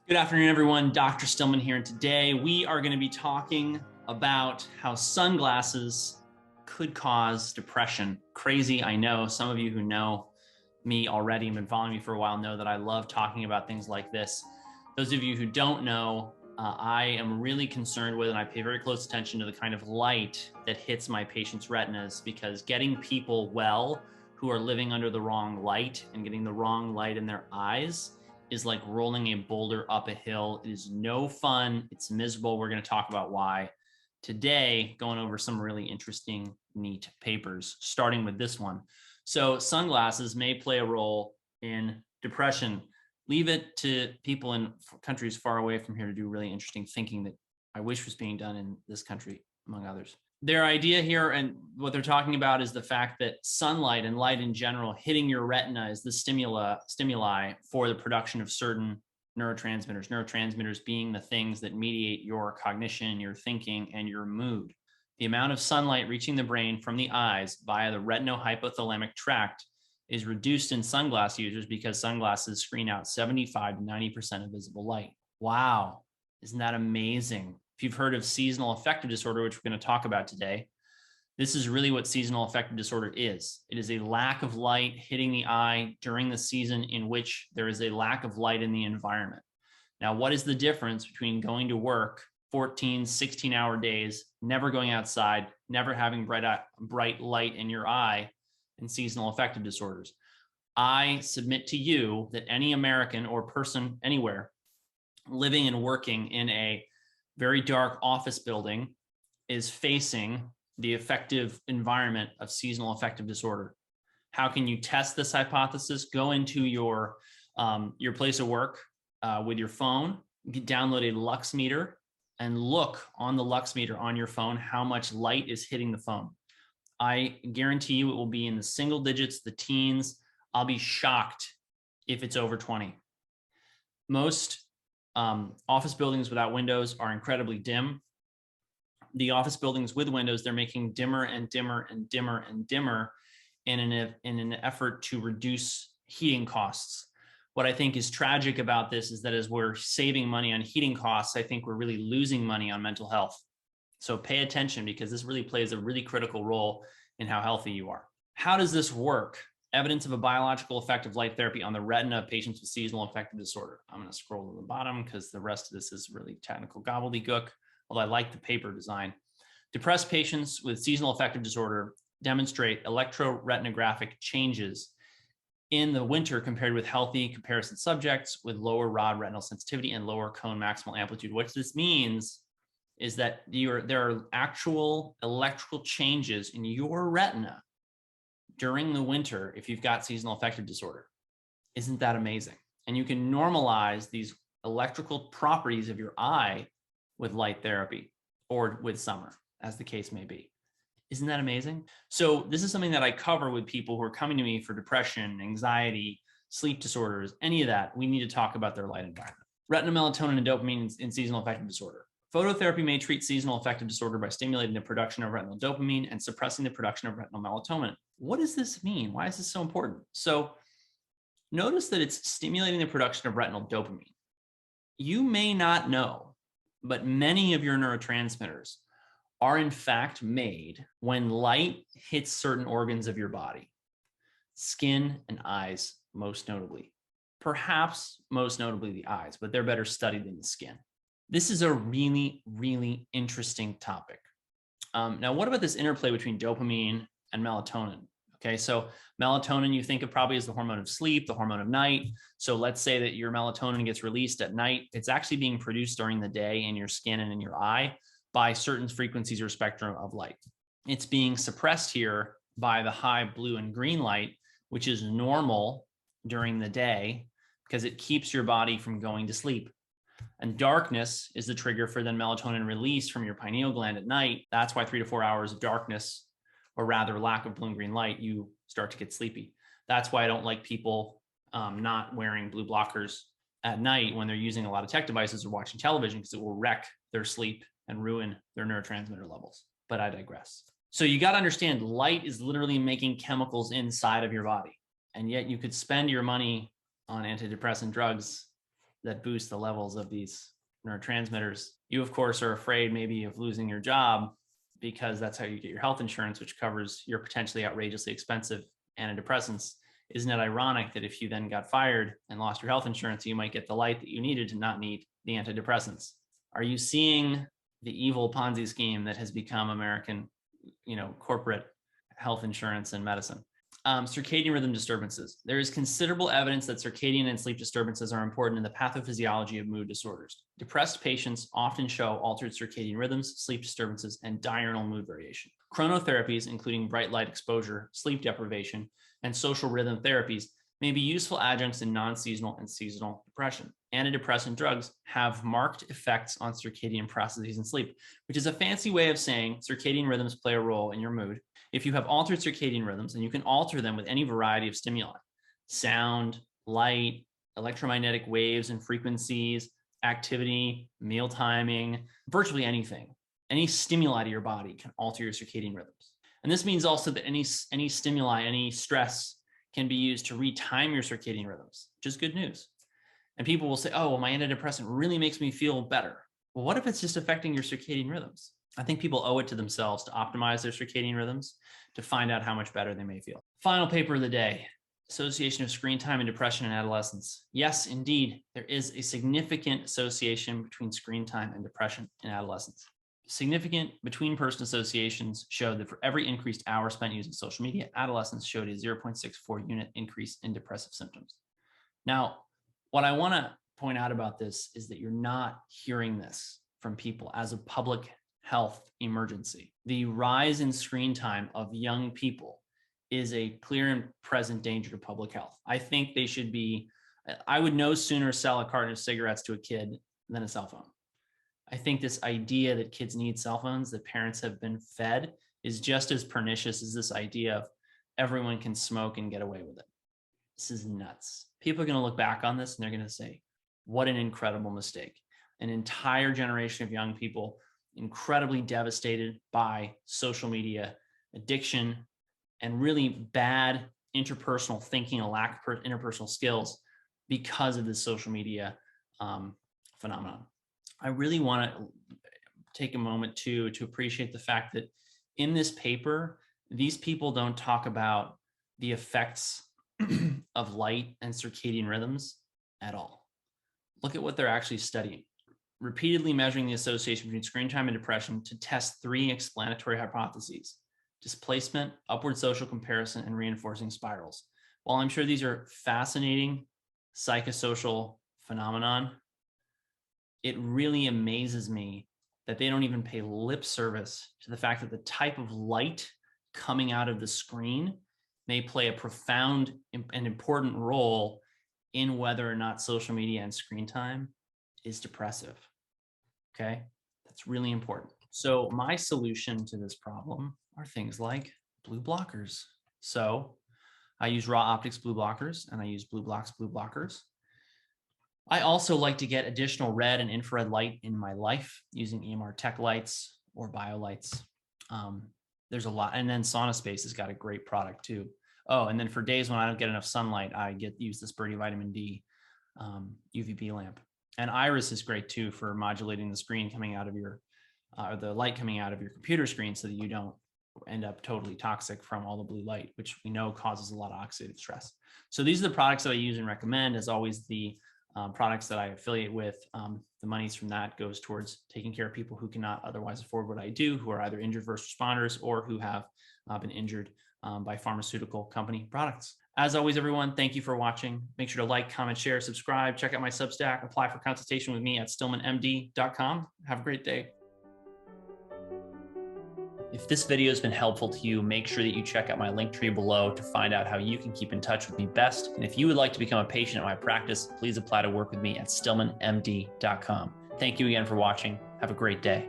Good afternoon, everyone. Dr. Stillman here, and today we are going to be talking about how sunglasses could cause depression. Crazy, I know. Some of you who know me already and been following me for a while know that I love talking about things like this. Those of you who don't know, I am really concerned with, and I pay very close attention to the kind of light that hits my patients' retinas, because getting people well who are living under the wrong light and getting the wrong light in their eyes is like rolling a boulder up a hill. It is no fun. It's miserable. We're going to talk about why today, going over some really interesting, neat papers, starting with this one. So sunglasses may play a role in depression. Leave it to people in countries far away from here to do really interesting thinking that I wish was being done in this country, among others. Their idea here and what they're talking about is the fact that sunlight and light in general hitting your retina is the stimuli for the production of certain neurotransmitters being the things that mediate your cognition, your thinking, and your mood. The amount of sunlight reaching the brain from the eyes via the retinohypothalamic tract is reduced in sunglass users because sunglasses screen out 75 to 90% of visible light. Wow, isn't that amazing? If you've heard of seasonal affective disorder, which we're going to talk about today, this is really what seasonal affective disorder is. It is a lack of light hitting the eye during the season in which there is a lack of light in the environment. Now, what is the difference between going to work 14, 16-hour days, never going outside, never having bright light in your eye, and seasonal affective disorders? I submit to you that any American or person anywhere living and working in a very dark office building is facing the affective environment of seasonal affective disorder. How can you test this hypothesis? Go into your place of work with your phone, download a lux meter, and look on the lux meter on your phone how much light is hitting the phone. I guarantee you it will be in the single digits, the teens. I'll be shocked if it's over 20. Most office buildings without windows are incredibly dim. The office buildings with windows, they're making dimmer and dimmer and dimmer and dimmer in an effort to reduce heating costs. What I think is tragic about this is that as we're saving money on heating costs, I think we're really losing money on mental health. So pay attention, because this really plays a really critical role in how healthy you are. How does this work? Evidence of a biological effect of light therapy on the retina of patients with seasonal affective disorder. I'm going to scroll to the bottom because the rest of this is really technical gobbledygook, although I like the paper design. Depressed patients with seasonal affective disorder demonstrate electroretinographic changes in the winter compared with healthy comparison subjects with lower rod retinal sensitivity and lower cone maximal amplitude. What this means is that there are actual electrical changes in your retina during the winter if you've got seasonal affective disorder. Isn't that amazing? And you can normalize these electrical properties of your eye with light therapy or with summer, as the case may be. Isn't that amazing? So this is something that I cover with people who are coming to me for depression, anxiety, sleep disorders, any of that. We need to talk about their light environment. Retinal melatonin and dopamine in seasonal affective disorder. Phototherapy may treat seasonal affective disorder by stimulating the production of retinal dopamine and suppressing the production of retinal melatonin. What does this mean? Why is this so important? So notice that it's stimulating the production of retinal dopamine. You may not know, but many of your neurotransmitters are in fact made when light hits certain organs of your body, skin and eyes, most notably. Perhaps most notably the eyes, but they're better studied than the skin. This is a really, really interesting topic. Now, what about this interplay between dopamine and melatonin? Okay, so melatonin you think of probably as the hormone of sleep, the hormone of night. So let's say that your melatonin gets released at night. It's actually being produced during the day in your skin and in your eye by certain frequencies or spectrum of light. It's being suppressed here by the high blue and green light, which is normal during the day because it keeps your body from going to sleep. And darkness is the trigger for then melatonin release from your pineal gland at night. That's why 3 to 4 hours of darkness, or rather lack of blue and green light, you start to get sleepy. That's why I don't like people not wearing blue blockers at night when they're using a lot of tech devices or watching television, because it will wreck their sleep and ruin their neurotransmitter levels. But I digress. So you got to understand, light is literally making chemicals inside of your body. And yet you could spend your money on antidepressant drugs that boost the levels of these neurotransmitters. You, of course, are afraid maybe of losing your job because that's how you get your health insurance, which covers your potentially outrageously expensive antidepressants. Isn't it ironic that if you then got fired and lost your health insurance, you might get the light that you needed to not need the antidepressants? Are you seeing the evil Ponzi scheme that has become American, corporate health insurance and medicine? Circadian rhythm disturbances. There is considerable evidence that circadian and sleep disturbances are important in the pathophysiology of mood disorders. Depressed patients often show altered circadian rhythms, sleep disturbances, and diurnal mood variation. Chronotherapies, including bright light exposure, sleep deprivation, and social rhythm therapies, may be useful adjuncts in non-seasonal and seasonal depression. Antidepressant drugs have marked effects on circadian processes and sleep, which is a fancy way of saying circadian rhythms play a role in your mood. If you have altered circadian rhythms, and you can alter them with any variety of stimuli, sound, light, electromagnetic waves and frequencies, activity, meal timing, virtually anything, any stimuli to your body can alter your circadian rhythms. And this means also that any stimuli, any stress can be used to retime your circadian rhythms, which is good news. And people will say, oh, well, my antidepressant really makes me feel better. Well, what if it's just affecting your circadian rhythms? I think people owe it to themselves to optimize their circadian rhythms to find out how much better they may feel. Final paper of the day, association of screen time and depression in adolescence. Yes, indeed, there is a significant association between screen time and depression in adolescence. Significant between-person associations show that for every increased hour spent using social media, adolescents showed a 0.64 unit increase in depressive symptoms. Now, what I want to point out about this is that you're not hearing this from people as a public health emergency. The rise in screen time of young people is a clear and present danger to public health. I think I would no sooner sell a carton of cigarettes to a kid than a cell phone. I think this idea that kids need cell phones, that parents have been fed, is just as pernicious as this idea of everyone can smoke and get away with it. This is nuts. People are going to look back on this and they're going to say, what an incredible mistake. An entire generation of young people incredibly devastated by social media addiction and really bad interpersonal thinking, a lack of interpersonal skills because of this social media phenomenon. I really want to take a moment to appreciate the fact that in this paper, these people don't talk about the effects of light and circadian rhythms at all. Look at what they're actually studying. Repeatedly measuring the association between screen time and depression to test 3 explanatory hypotheses: displacement, upward social comparison, and reinforcing spirals. While I'm sure these are fascinating psychosocial phenomenon, it really amazes me that they don't even pay lip service to the fact that the type of light coming out of the screen may play a profound and important role in whether or not social media and screen time is depressive. Okay, that's really important. So my solution to this problem are things like blue blockers. So I use raw optics blue blockers and I use BlueBlox blue blockers. I also like to get additional red and infrared light in my life using EMR tech lights or bio lights. There's a lot. And then SaunaSpace has got a great product too. Oh, and then for days when I don't get enough sunlight, I use this Birdie Vitamin D UVB lamp. And Iris is great too for modulating the screen coming out of your, or the light coming out of your computer screen so that you don't end up totally toxic from all the blue light, which we know causes a lot of oxidative stress. So these are the products that I use and recommend. As always, the products that I affiliate with, the monies from that goes towards taking care of people who cannot otherwise afford what I do, who are either injured first responders or who have been injured by pharmaceutical company products. As always, everyone, thank you for watching. Make sure to like, comment, share, subscribe, check out my Substack, apply for consultation with me at stillmanmd.com. Have a great day. If this video has been helpful to you, make sure that you check out my link tree below to find out how you can keep in touch with me best. And if you would like to become a patient at my practice, please apply to work with me at stillmanmd.com. Thank you again for watching. Have a great day.